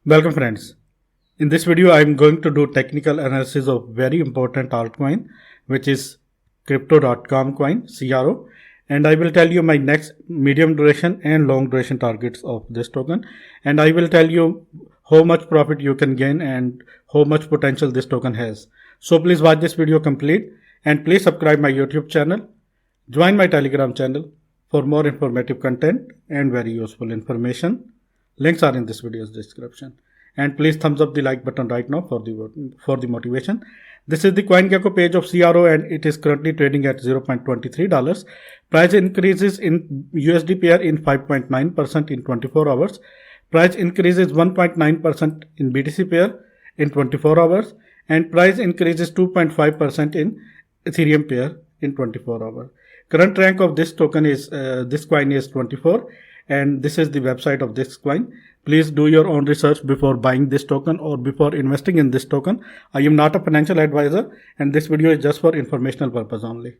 Welcome friends. In this video I am going to do technical analysis of very important altcoin which is crypto.com coin CRO, and I will tell you my next medium duration and long duration targets of this token, and I will tell you how much profit you can gain and how much potential this token has. So please watch this video complete and please subscribe my YouTube channel, join my Telegram channel for more informative content and very useful information. Links are in this video's description. And please thumbs up the like button right now for the motivation. This is the CoinGecko page of CRO and it is currently trading at $0.23. Price increases in USD pair in 5.9% in 24 hours. Price increases 1.9% in BTC pair in 24 hours. And price increases 2.5% in Ethereum pair in 24 hours. Current rank of this token is, this coin is 24. And this is the website of this coin. Please do your own research before buying this token or before investing in this token. I am not a financial advisor and this video is just for informational purpose only.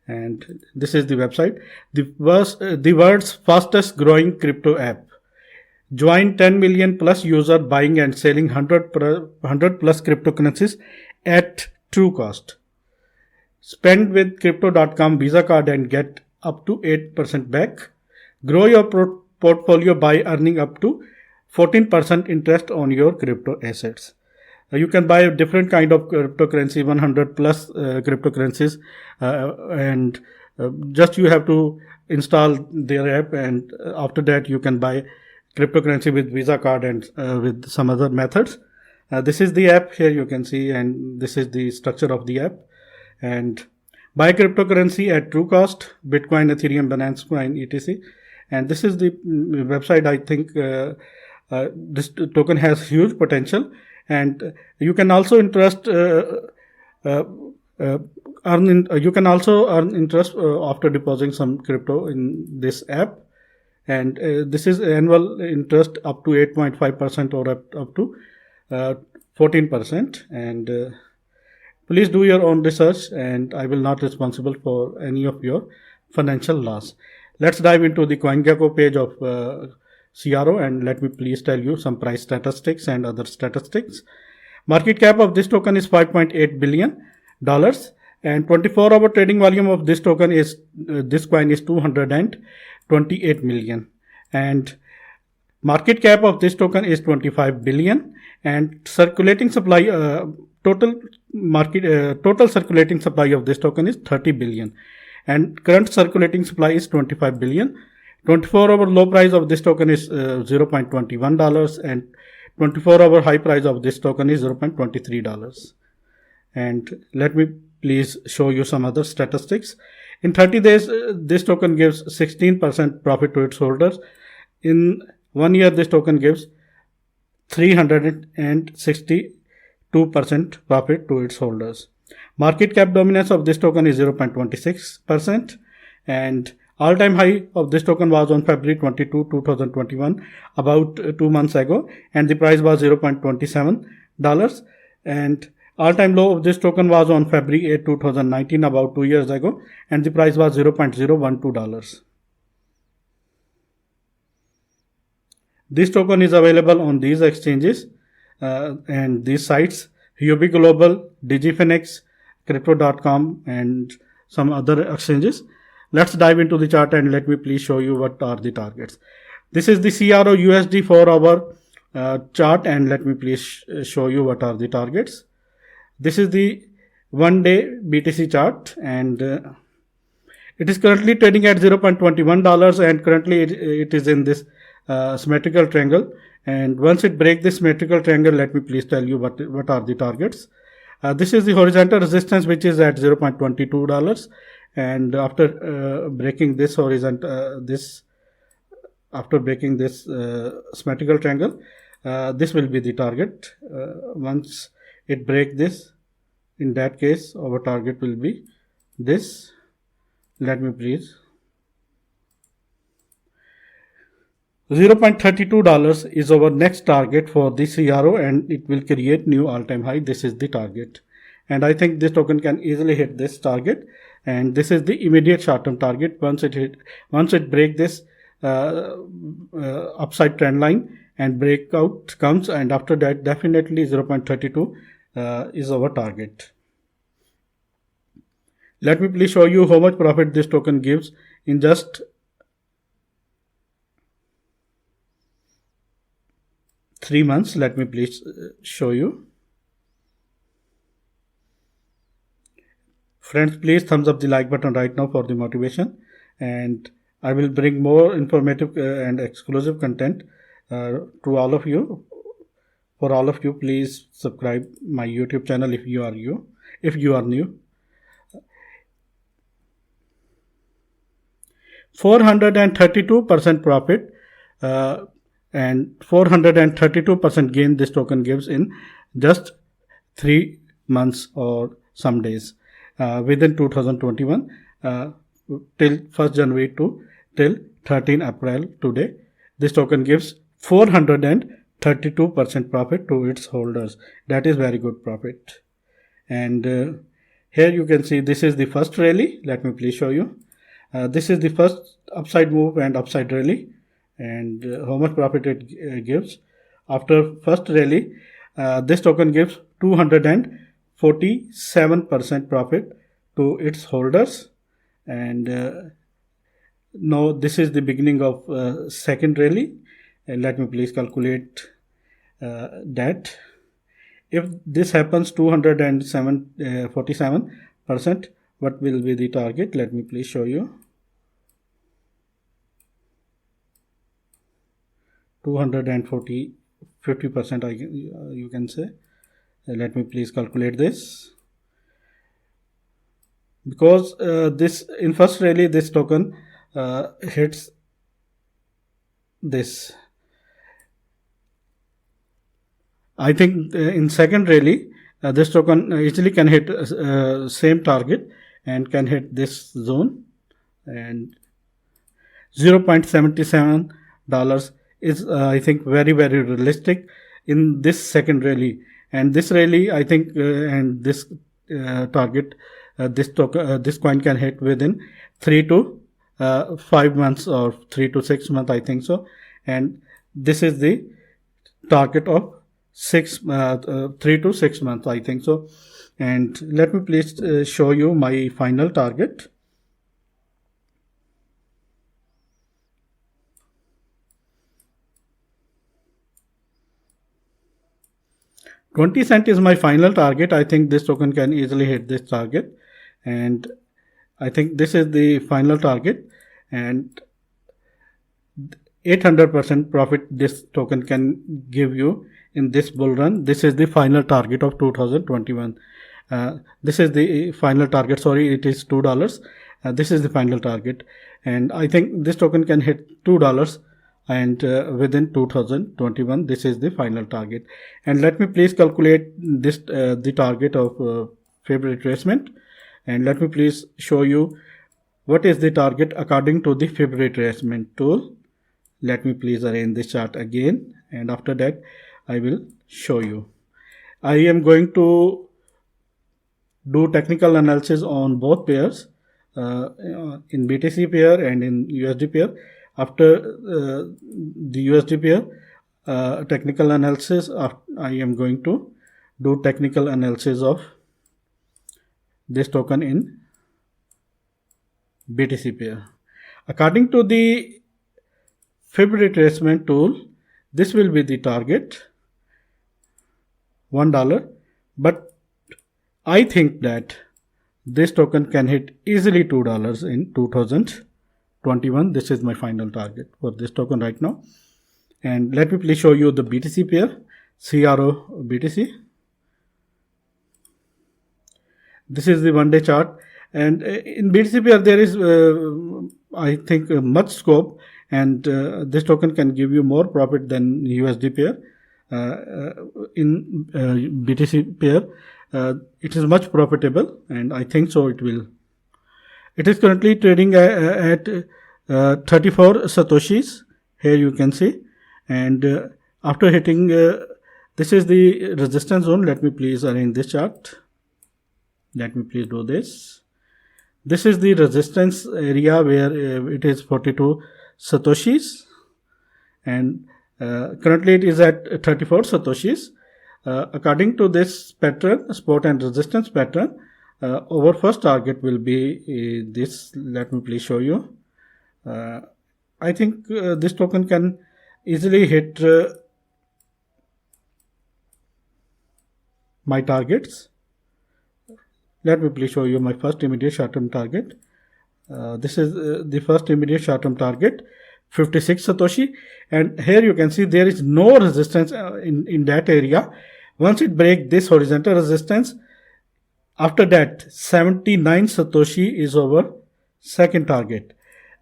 And this is the website. The world's fastest growing crypto app. Join 10 million plus user buying and selling 100 plus cryptocurrencies at true cost. Spend with crypto.com Visa card and get up to 8% back. Grow your portfolio by earning up to 14% interest on your crypto assets. You can buy different kind of cryptocurrency, 100 plus cryptocurrencies, and just you have to install their app, and after that you can buy cryptocurrency with Visa card and with some other methods. This is the app here you can see, and this is the structure of the app. And buy cryptocurrency at true cost, Bitcoin, Ethereum, Binance Coin, etc. And this is the website. I think this token has huge potential, and you can also earn interest after depositing some crypto in this app. And this is annual interest up to 8.5% or up to 14%. And please do your own research, and I will not responsible for any of your financial loss. Let's dive into the CoinGecko page of CRO, and let me please tell you some price statistics and other statistics. Market cap of this token is $5.8 billion, and 24-hour trading volume of this token is this coin is 228 million, and market cap of this token is 25 billion, and circulating supply total circulating supply of this token is 30 billion. And current circulating supply is 25 billion. 24-hour low price of this token is $0.21, and 24-hour high price of this token is $0.23. And let me please show you some other statistics. In 30 days, this token gives 16% profit to its holders. In 1 year, this token gives 362% profit to its holders. Market cap dominance of this token is 0.26%, and all-time high of this token was on February 22, 2021, about 2 months ago, and the price was $0.27. And all-time low of this token was on February 8, 2019, about 2 years ago, and the price was $0.012. This token is available on these exchanges and these sites: Huobi Global, DigiFinex, Crypto.com, and some other exchanges. Let's dive into the chart and let me please show you what are the targets. This is the CRO USD 4-hour chart, and let me please show you what are the targets. This is the 1-day BTC chart, and it is currently trading at $0.21, and currently it is in this symmetrical triangle. And once it breaks this symmetrical triangle, let me please tell you what are the targets. This is the horizontal resistance, which is at $0.22, and after breaking this symmetrical triangle, this will be the target. Once it breaks this, in that case our target will be this. Let me please. $0.32 is our next target for this CRO, and it will create new all-time high. This is the target, and I think this token can easily hit this target, and this is the immediate short-term target. Once it break this upside trend line and breakout comes, and after that definitely 0.32 is our target. Let me please show you how much profit this token gives in just 3 months. Let me please show you. Friends, please thumbs up the like button right now for the motivation, and I will bring more informative and exclusive content to all of you. For all of you, please subscribe my YouTube channel if you are new. 432% profit and 432% gain this token gives in just 3 months or some days within 2021 till 1st January to till 13 April today. This token gives 432% profit to its holders. That is very good profit. And here you can see this is the first rally. Let me please show you. This is the first upside move and upside rally, and how much profit it gives. After first rally, this token gives 247% profit to its holders, and now this is the beginning of second rally, and let me please calculate that. If this happens 247%, what will be the target? Let me please show you. 50%, you can say. Let me please calculate this, because this in first rally this token hits this. I think in second rally this token easily can hit same target and can hit this zone, and $0.77 is I think very realistic in this second rally. And this rally I think and this target this token this coin can hit within 3 to 5 months or 3 to 6 months, I think so. And this is the target of 3 to 6 months, I think so. And let me please show you my final target. $0.20 is my final target. I think this token can easily hit this target, and I think this is the final target, and 800% profit this token can give you in this bull run. This is the final target of 2021. This is the final target. Sorry, it is $2. This is the final target, and I think this token can hit $2 and within 2021. This is the final target. And let me please calculate this the target of Fibonacci retracement, and let me please show you what is the target according to the Fibonacci retracement tool. Let me please arrange this chart again, and after that I will show you. I am going to do technical analysis on both pairs, in BTC pair and in USD pair. After the USD pair technical analysis, I am going to do technical analysis of this token in BTC pair. According to the Fibonacci retracement tool, this will be the target, $1, but I think that this token can hit easily $2 in 2021. This is my final target for this token right now. And let me please show you the BTC pair, CRO BTC. This is the 1-day chart, and in BTC pair there is I think much scope, and this token can give you more profit than USD pair. In BTC pair it is much profitable, and I think so it will. It is currently trading at 34 satoshis. Here you can see, and after hitting this is the resistance zone. Let me please arrange this chart. Let me please do this. This is the resistance area where it is 42 satoshis, and Currently it is at 34 satoshis. According to this pattern, support and resistance pattern, our first target will be this. Let me please show you. I think this token can easily hit my targets. Let me please show you my first immediate short-term target. This is the first immediate short-term target, 56 satoshi, and here you can see there is no resistance in that area. Once it breaks this horizontal resistance, after that 79 satoshi is our second target.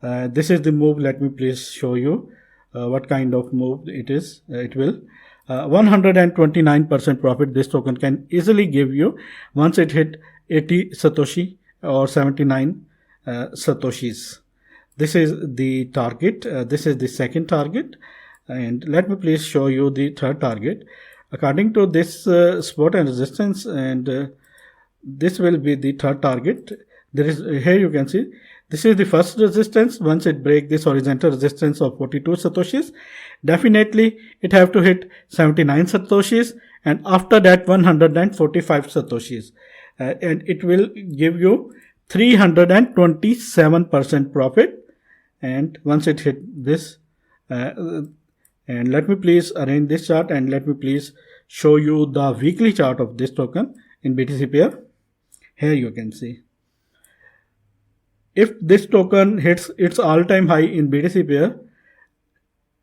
This is the move. Let me please show you what kind of move it is. It will 129% profit this token can easily give you once it hit 80 satoshi or 79 satoshis. This is the target. This is the second target, and let me please show you the third target. According to this support and resistance, and this will be the third target. There is here you can see this is the first resistance. Once it breaks this horizontal resistance of 42 satoshis, definitely it have to hit 79 satoshis, and after that 145 satoshis, and it will give you 327% profit. And once it hit this, and let me please arrange this chart, and let me please show you the weekly chart of this token in BTC pair. Here you can see, if this token hits its all-time high in BTC pair,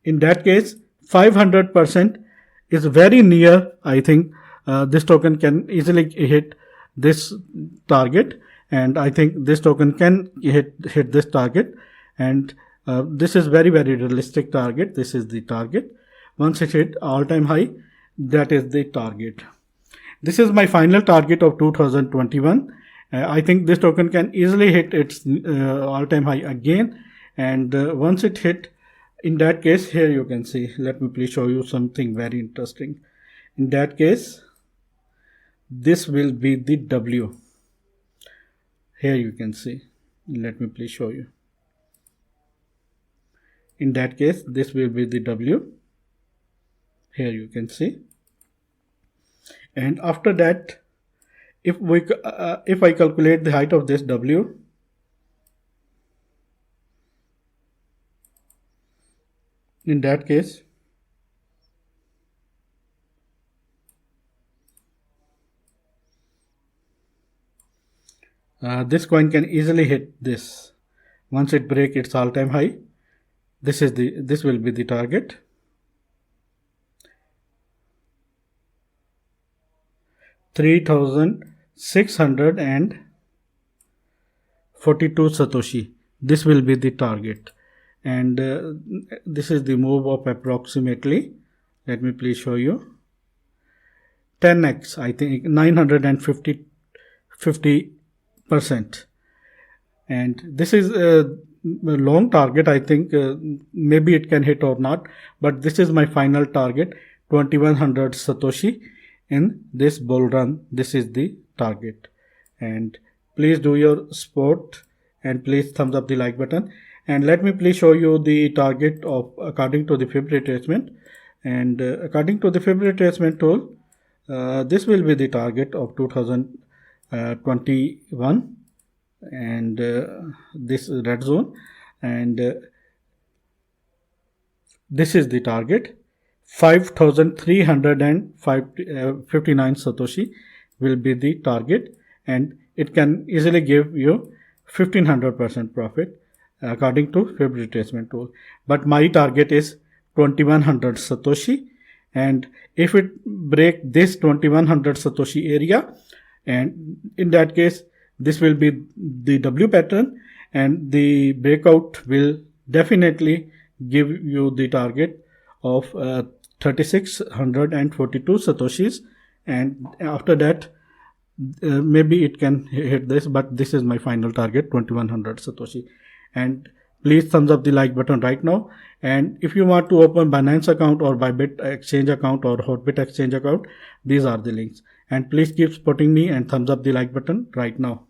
in that case 500% is very near. I think this token can easily hit this target, and I think this token can hit this target, and this is very realistic target. This is the target. Once it hit all-time high, that is the target. This is my final target of 2021. I think this token can easily hit its all-time high again, and once it hit, in that case, here you can see, let me please show you something very interesting. In that case, this will be the W. Here you can see, let me please show you. In that case, this will be the W. Here you can see, and after that, if I calculate the height of this W, in that case, this coin can easily hit this. Once it breaks its all-time high, this will be the target. $3,642 satoshi. This will be the target, and this is the move of approximately, let me please show you, 10x. I think 950%, and this is a long target. I think maybe it can hit or not, but this is my final target, 2100 satoshi in this bull run. This is the target, and please do your support, and please thumbs up the like button, and let me please show you the target of according to the fib retracement, and according to the fib retracement tool, this will be the target of 2021, and this red zone, and this is the target. 5,359 satoshi will be the target, and it can easily give you 1500% profit according to fib retracement tool. But my target is 2100 satoshi, and if it break this 2100 satoshi area, and in that case this will be the W pattern, and the breakout will definitely give you the target of 3642 satoshis, and after that maybe it can hit this, but this is my final target, 2100 satoshi. And please thumbs up the like button right now, and if you want to open Binance account or Bybit exchange account or Hotbit exchange account, these are the links, and please keep supporting me and thumbs up the like button right now.